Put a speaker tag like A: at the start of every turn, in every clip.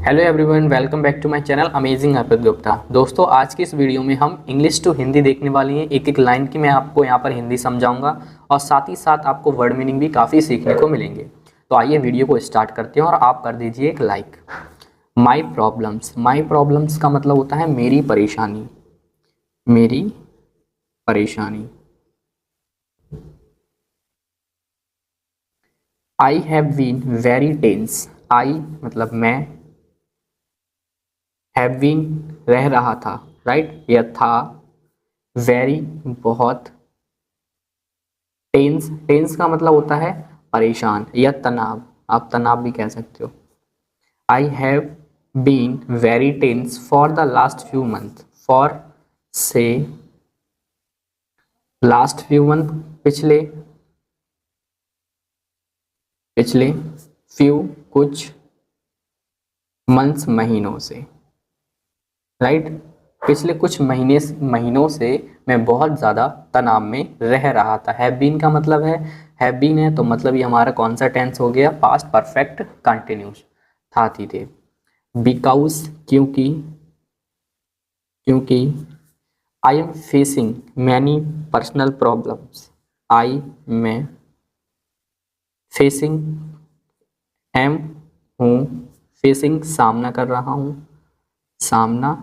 A: Hello everyone, welcome back to my channel amazing Arpit Gupta. दोस्तों, आज की इस वीडियो में हम इंग्लिश टू हिंदी देखने वाली हैं। एक एक लाइन की मैं आपको यहाँ पर हिंदी समझाऊंगा और साथ ही साथ आपको वर्ड मीनिंग भी काफ़ी सीखने को मिलेंगे। तो आइए वीडियो को स्टार्ट करते हैं और आप कर दीजिए एक लाइक। माई प्रॉब्लम्स का मतलब होता है मेरी परेशानी, मेरी परेशानी। I have been very tense, I मतलब मैं, हैव बीन रह रहा था, राइट, या था, वेरी बहुत, टेंस का मतलब होता है परेशान या तनाव, आप तनाव भी कह सकते हो। I have been very tense for the last few month, for से लास्ट फ्यू मंथ पिछले पिछले फ्यू कुछ मंथ्स महीनों से, राइट, पिछले कुछ महीनों से मैं बहुत ज़्यादा तनाव में रह रहा था। हैव बीन का मतलब हैव बीन है तो मतलब ये हमारा कौन सा टेंस हो गया, पास्ट परफेक्ट कंटिन्यूस, था थी थे। बिकॉज क्योंकि I am facing many personal problems, I मैं, फेसिंग एम हूँ, फेसिंग सामना कर रहा हूँ, सामना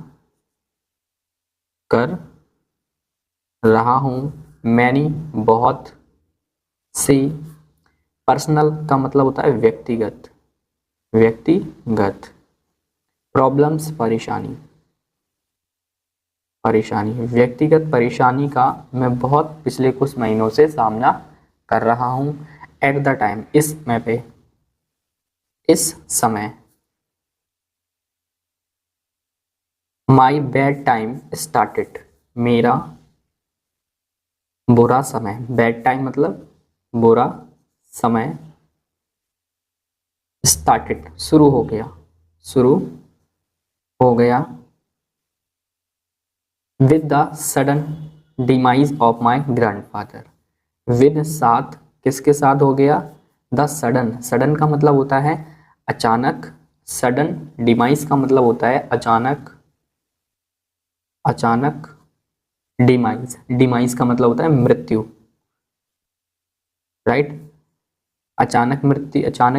A: कर रहा हूँ, मैनी बहुत, सी पर्सनल का मतलब होता है व्यक्तिगत, प्रॉब्लम्स परेशानी, व्यक्तिगत परेशानी का मैं बहुत पिछले कुछ महीनों से सामना कर रहा हूँ। एट द टाइम इस समय, माई बैड टाइम स्टार्टेड, मेरा बुरा समय, बैड टाइम मतलब बुरा समय, स्टार्टेड शुरू हो गया, with the sudden demise of my grandfather, with साथ, किसके साथ हो गया, द सडन का मतलब होता है अचानक, सडन डिमाइज का मतलब होता है अचानक, डिमाइज का मतलब होता है मृत्यु, राइट, अचानक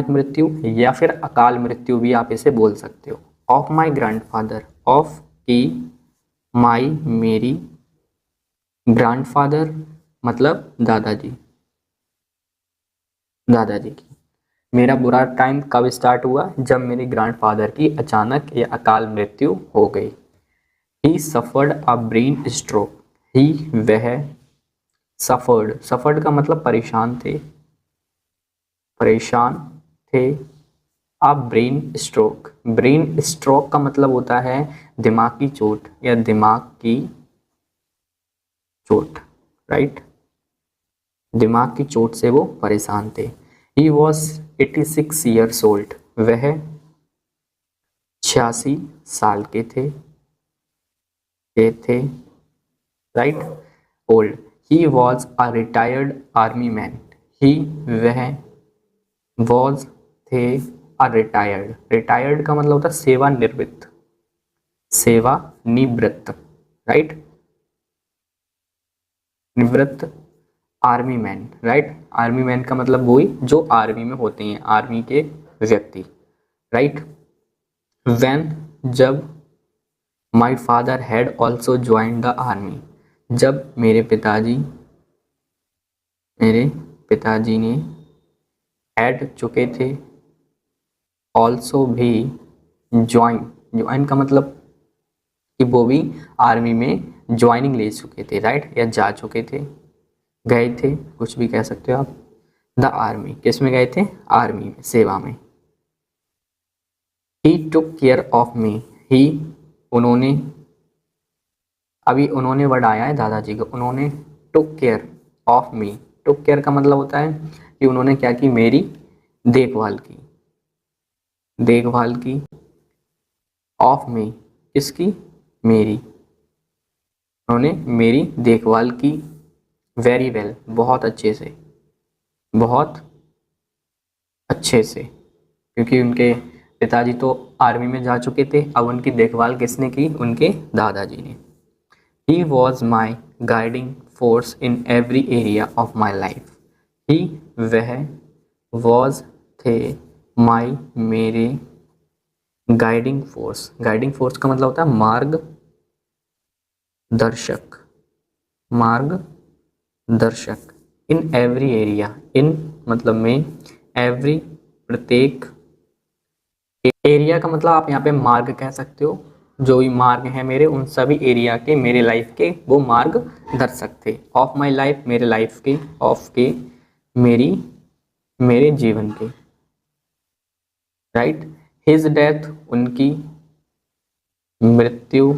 A: मृत्यु या फिर अकाल मृत्यु भी आप इसे बोल सकते हो। ऑफ माई ग्रैंडफादर, ऑफ की, माई मेरी, ग्रैंडफादर मतलब दादाजी की। मेरा बुरा टाइम कब स्टार्ट हुआ, जब मेरे ग्रैंडफादर की अचानक या अकाल मृत्यु हो गई। He suffered a brain stroke, he वह, सफर्ड का मतलब परेशान थे, अ ब्रेन स्ट्रोक का मतलब होता है दिमाग की चोट या दिमाग की चोट, राइट, दिमाग की चोट से वो परेशान थे। ही वॉज 86 years old, वह 86 साल के थे, right, old. He was a retired army man, he वह, वॉज थे, अ रिटायर्ड का मतलब होता है सेवानिवृत्त, राइट, निवृत्त army man, right, army man का मतलब वही जो आर्मी में होते हैं, आर्मी के व्यक्ति, राइट। व्हेन जब, my father had also joined the army, जब मेरे पिताजी ने हैड चुके थे, ऑल्सो भी, ज्वाइन का मतलब कि वो भी आर्मी में ज्वाइनिंग ले चुके थे, राइट, या जा चुके थे, गए थे, कुछ भी कह सकते हो आप। द आर्मी किस में गए थे, आर्मी में, सेवा में। ही टुक केयर ऑफ मी, ही उन्होंने, अभी उन्होंने वर्ड आया है दादाजी को, उन्होंने took care of me, took care का मतलब होता है कि उन्होंने क्या की, मेरी देखभाल की, ऑफ मी किसकी, मेरी, उन्होंने मेरी देखभाल की, वेरी वेल बहुत अच्छे से, क्योंकि उनके पिताजी तो आर्मी में जा चुके थे। अब उनकी देखभाल किसने की? उनके दादाजी ने। He was my guiding force in every area of my life. He वह वॉज थे माई मेरे गाइडिंग फोर्स। गाइडिंग फोर्स का मतलब होता है मार्ग दर्शक, मार्ग दर्शक। इन एवरी एरिया, इन मतलब में, एवरी प्रत्येक, एरिया का मतलब आप यहाँ पे मार्ग कह सकते हो। जो भी मार्ग है मेरे, उन सभी एरिया के, मेरे लाइफ के वो मार्ग दर्शक थे। ऑफ माई लाइफ, मेरे लाइफ के, ऑफ के मेरी, मेरे जीवन के, राइट। हिज डेथ, उनकी मृत्यु,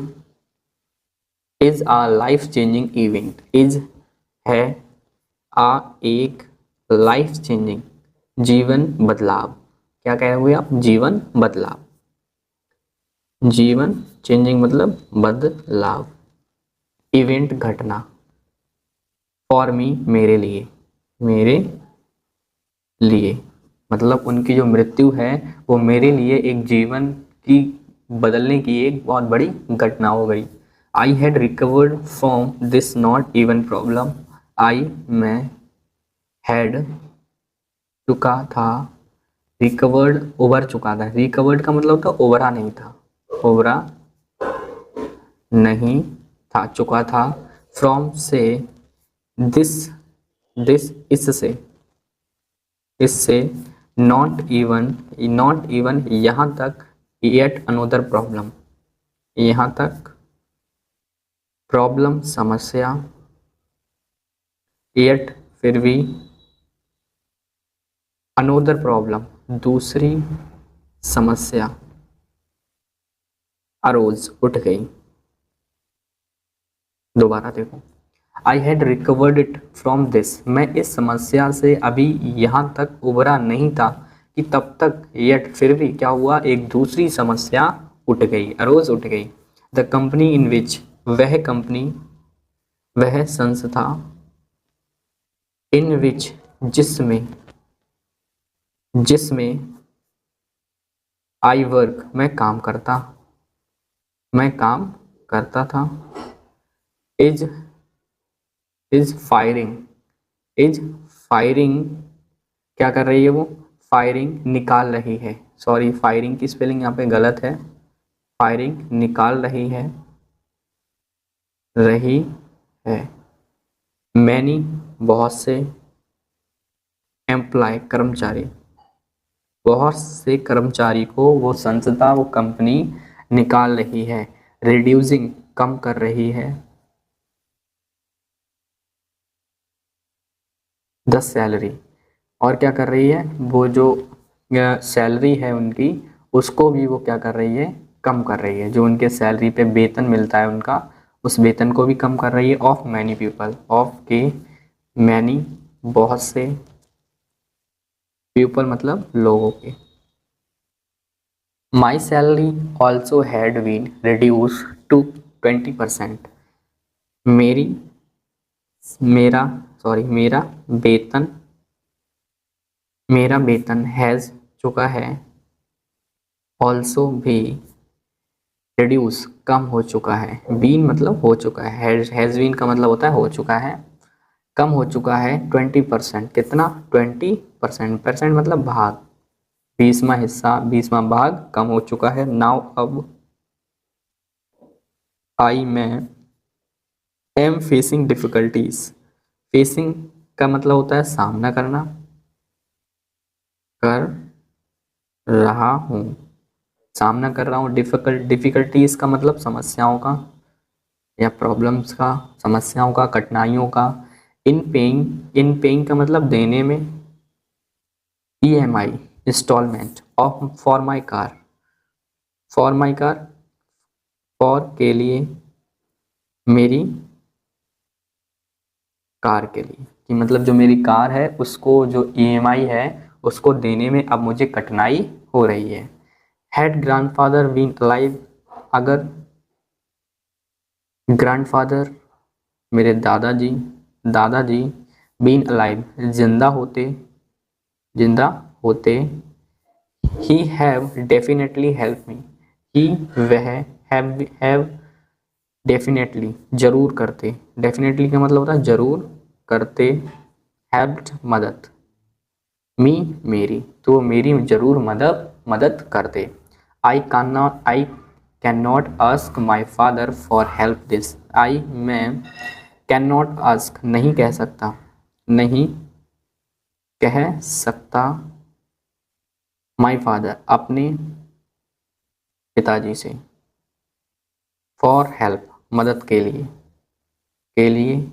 A: is a life changing event, is है, आ एक, लाइफ चेंजिंग जीवन बदलाव। क्या कह रहे हुए आप? जीवन बदलाव। जीवन चेंजिंग मतलब बदलाव। इवेंट घटना। फॉर मी मेरे लिए, मेरे लिए मतलब उनकी जो मृत्यु है वो मेरे लिए एक जीवन की बदलने की एक बहुत बड़ी घटना हो गई। I had recovered from this not even problem. I मैं, हैड चुका था, रिकवर्ड उबर चुका था। रिकवर्ड का मतलब था उबरा नहीं था, उबरा नहीं था, चुका था। फ्रॉम से, दिस, दिस इससे, इससे, नॉट इवन, नॉट इवन यहाँ तक, येट अनोदर प्रॉब्लम, यहाँ तक प्रॉब्लम समस्या, येट फिर भी, अनोदर प्रॉब्लम दूसरी समस्या, अरोज उठ गई। दोबारा देखो, आई had recovered it from this, मैं इस समस्या से अभी यहाँ तक उबरा नहीं था कि तब तक, येट फिर भी क्या हुआ, एक दूसरी समस्या उठ गई, अरोज उठ गई। द कंपनी इन विच, वह कंपनी, वह संस्था, इन विच जिसमें, जिसमें, आई वर्क मैं काम करता, मैं काम करता था। Is, is firing, is firing क्या कर रही है वो? फायरिंग निकाल रही है। सॉरी, फायरिंग की स्पेलिंग यहाँ पे गलत है। फायरिंग निकाल रही है, रही है। मैनी बहुत से, एम्प्लॉय कर्मचारी, बहुत से कर्मचारी को वो संस्था, वो कंपनी निकाल रही है। रिड्यूसिंग कम कर रही है, द सैलरी, और क्या कर रही है? वो जो सैलरी है उनकी, उसको भी वो क्या कर रही है? कम कर रही है। जो उनके सैलरी पे वेतन मिलता है उनका, उस वेतन को भी कम कर रही है। ऑफ मैनी पीपल, ऑफ के, मैनी बहुत से, पीपल मतलब लोगों के। My salary also had been reduce to 20%। मेरी, मेरा, सॉरी, मेरा वेतन, मेरा वेतन हैज़ चुका है, ऑल्सो भी, रिड्यूस कम हो चुका है, बीन मतलब हो चुका है, हैज़ बीन का मतलब होता है हो चुका है, कम हो चुका है 20%। कितना? 20%। परसेंट मतलब भाग, 20वां हिस्सा, 20वां भाग कम हो चुका है। नाउ अब, आई मैं, एम फेसिंग डिफिकल्टीज। फेसिंग का मतलब होता है सामना करना, कर रहा हूँ, सामना कर रहा हूँ। डिफिकल्टीज का मतलब समस्याओं का या प्रॉब्लम्स का, समस्याओं का, कठिनाइयों का। इन पेइंग, इन पेइंग का मतलब देने में। EMI instalment of, for my car, for my car, for के लिए, मेरी कार के लिए, कि मतलब जो मेरी कार है उसको जो EMI है उसको देने में अब मुझे कठिनाई हो रही है। हैड ग्रैंडफादर बीन अलाइव, अगर ग्रैंडफादर मेरे दादाजी, दादाजी, बीन अलाइव जिंदा होते, जिंदा होते, he have definitely help me. He वह हैव डेफिनेटली जरूर करते, डेफिनेटली का मतलब होता है जरूर करते, हेल्प्ड मदद, मी मेरी, तो मेरी जरूर मदद करते। I can not ask my father for help this. I मैं कैन नॉट आस्क नहीं कह सकता, नहीं कह सकता, माई फादर अपने पिताजी से, फॉर हेल्प मदद के लिए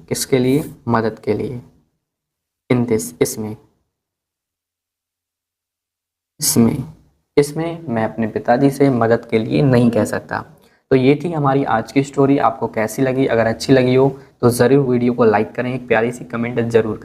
A: किसके लिए, मदद के लिए, इन दिस इसमें मैं अपने पिताजी से मदद के लिए नहीं कह सकता। तो ये थी हमारी आज की स्टोरी। आपको कैसी लगी? अगर अच्छी लगी हो तो ज़रूर वीडियो को लाइक करें, एक प्यारी सी कमेंट ज़रूर करें।